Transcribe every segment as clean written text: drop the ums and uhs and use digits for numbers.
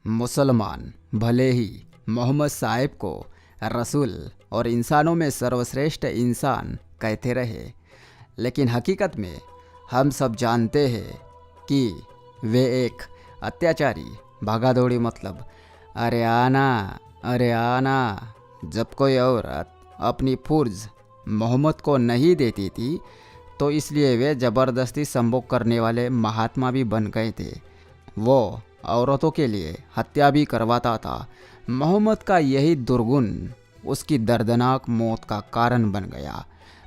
मुसलमान भले ही मोहम्मद साहिब को रसूल और इंसानों में सर्वश्रेष्ठ इंसान कहते रहे, लेकिन हकीकत में हम सब जानते हैं कि वे एक अत्याचारी भागादौड़ी मतलब अरे आना जब कोई औरत अपनी फुर्ज मोहम्मद को नहीं देती थी तो इसलिए वे ज़बरदस्ती संभोग करने वाले महात्मा भी बन गए थे। वो औरतों के लिए हत्या भी करवाता था। मोहम्मद का यही दुर्गुण उसकी दर्दनाक मौत का कारण बन गया।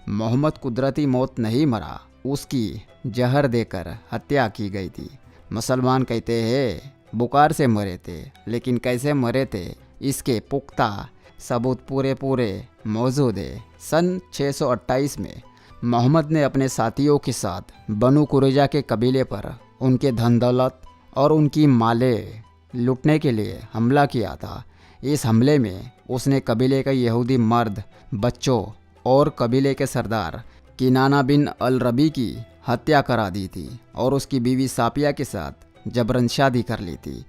मोहम्मद कुदरती मौत नहीं मरा, उसकी जहर देकर हत्या की गई थी। मुसलमान कहते हैं बुखार से मरे थे, लेकिन कैसे मरे थे इसके पुख्ता सबूत पूरे मौजूद है। सन 628 में मोहम्मद ने अपने साथियों के साथ बनु कुरैजा के कबीले पर उनके धन दौलत और उनकी मालें लूटने के लिए हमला किया था। इस हमले में उसने कबीले के यहूदी मर्द, बच्चों और कबीले के सरदार किनाना बिन अल रबी की हत्या करा दी थी और उसकी बीवी साफिया के साथ जबरन शादी कर ली थी।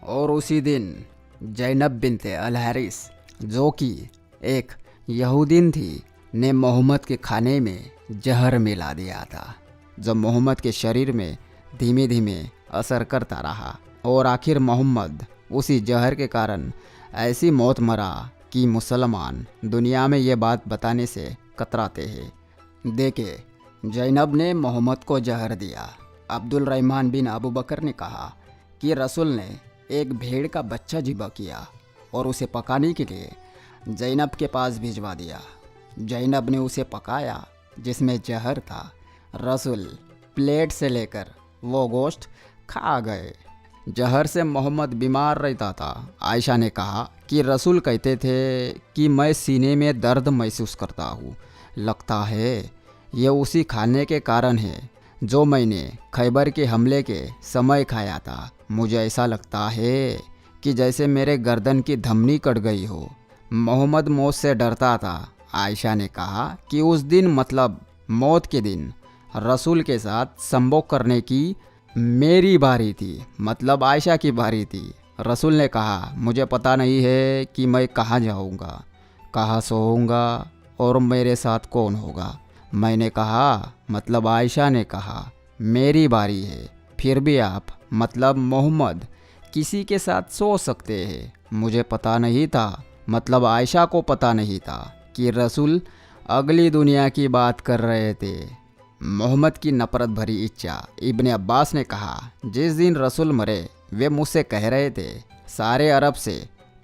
और उसी दिन जैनब बिनते अल हारिस, जो कि एक यहूदीन थी, ने मोहम्मद के खाने में जहर मिला दिया था, जो मोहम्मद के शरीर में धीमे धीमे असर करता रहा और आखिर मोहम्मद उसी जहर के कारण ऐसी मौत मरा कि मुसलमान दुनिया में ये बात बताने से कतराते हैं। देखे, जैनब ने मोहम्मद को जहर दिया। अब्दुल रहमान बिन अबू बकर ने कहा कि रसूल ने एक भेड़ का बच्चा ज़िबा किया और उसे पकाने के लिए जैनब के पास भिजवा दिया। जैनब ने उसे पकाया जिसमें जहर था। रसूल प्लेट से लेकर वो गोश्त खा गए। जहर से मोहम्मद बीमार रहता था। आयशा ने कहा कि रसूल कहते थे कि मैं सीने में दर्द महसूस करता हूँ। लगता है ये उसी खाने के कारण है जो मैंने खैबर के हमले के समय खाया था। मुझे ऐसा लगता है कि जैसे मेरे गर्दन की धमनी कट गई हो। मोहम्मद मौत से डरता था। आयशा ने कहा कि उस दिन मतलब मौत के दिन रसूल के साथ संभोग करने की मेरी बारी थी, मतलब आयशा की बारी थी। रसूल ने कहा मुझे पता नहीं है कि मैं कहाँ जाऊँगा, कहाँ सोऊंगा और मेरे साथ कौन होगा। मैंने कहा मतलब आयशा ने कहा मेरी बारी है, फिर भी आप मतलब मोहम्मद किसी के साथ सो सकते हैं। मुझे पता नहीं था, मतलब आयशा को पता नहीं था कि रसूल अगली दुनिया की बात कर रहे थे। मोहम्मद की नफरत भरी इच्छा। इब्ने अब्बास ने कहा जिस दिन रसूल मरे वे मुझसे कह रहे थे सारे अरब से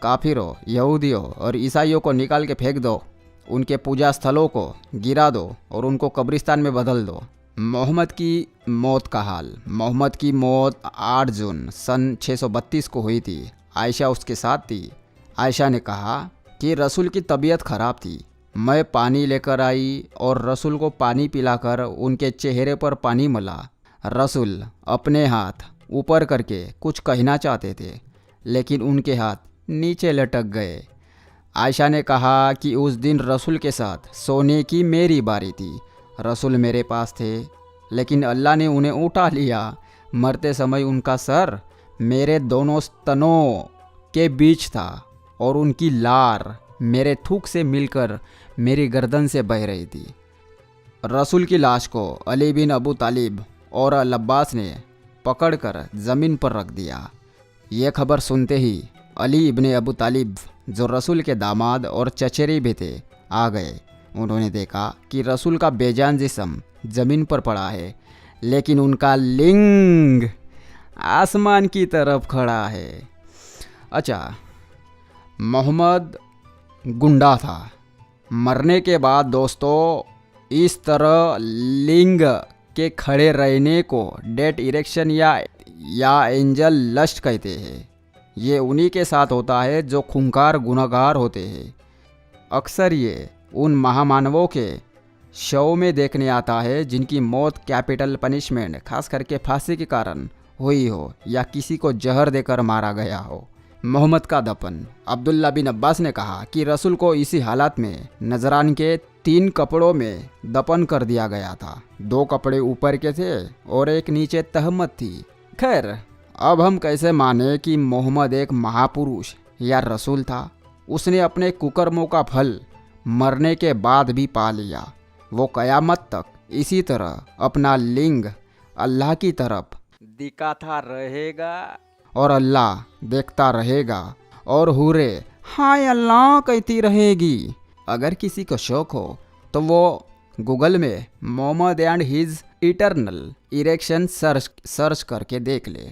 काफिरों, यहूदियों और ईसाइयों को निकाल के फेंक दो, उनके पूजा स्थलों को गिरा दो और उनको कब्रिस्तान में बदल दो। मोहम्मद की मौत का हाल। मोहम्मद की मौत 8 जून सन 632 को हुई थी। आयशा उसके साथ थी। आयशा ने कहा कि रसूल की तबीयत खराब थी। मैं पानी लेकर आई और रसूल को पानी पिलाकर उनके चेहरे पर पानी मला। रसूल अपने हाथ ऊपर करके कुछ कहना चाहते थे, लेकिन उनके हाथ नीचे लटक गए। आयशा ने कहा कि उस दिन रसूल के साथ सोने की मेरी बारी थी। रसूल मेरे पास थे, लेकिन अल्लाह ने उन्हें उठा लिया। मरते समय उनका सर मेरे दोनों स्तनों के बीच था और उनकी लार मेरे थूक से मिलकर मेरी गर्दन से बह रही थी। रसूल की लाश को अली बिन अबू तालिब और अल अब्बास ने पकड़कर ज़मीन पर रख दिया। ये खबर सुनते ही अली इब्ने अबू तालिब, जो रसूल के दामाद और चचेरे भी थे, आ गए। उन्होंने देखा कि रसूल का बेजान जिस्म ज़मीन पर पड़ा है, लेकिन उनका लिंग आसमान की तरफ खड़ा है। अच्छा, मोहम्मद गुंडा था। मरने के बाद दोस्तों इस तरह लिंग के खड़े रहने को डेथ इरेक्शन या एंजल लस्ट कहते हैं। ये उन्हीं के साथ होता है जो खूंखार गुनहगार होते हैं। अक्सर ये उन महामानवों के शव में देखने आता है जिनकी मौत कैपिटल पनिशमेंट, खास करके फांसी के कारण हुई हो या किसी को जहर देकर मारा गया हो। मोहम्मद का दफन। अब्दुल्ला बिन अब्बास ने कहा कि रसूल को इसी हालत में नजरान के 3 कपड़ों में दफन कर दिया गया था। 2 कपड़े ऊपर के थे और एक नीचे तहमत थी। खैर, अब हम कैसे माने कि मोहम्मद एक महापुरुष या रसूल था? उसने अपने कुकर्मों का फल मरने के बाद भी पा लिया। वो कयामत तक इसी तरह अपना लिंग अल्लाह की तरफ दिखाता रहेगा और अल्लाह देखता रहेगा और हुरे हाय अल्लाह कहती रहेगी। अगर किसी को शौक हो तो वो गूगल में Mohammad and his eternal erection search करके देख ले।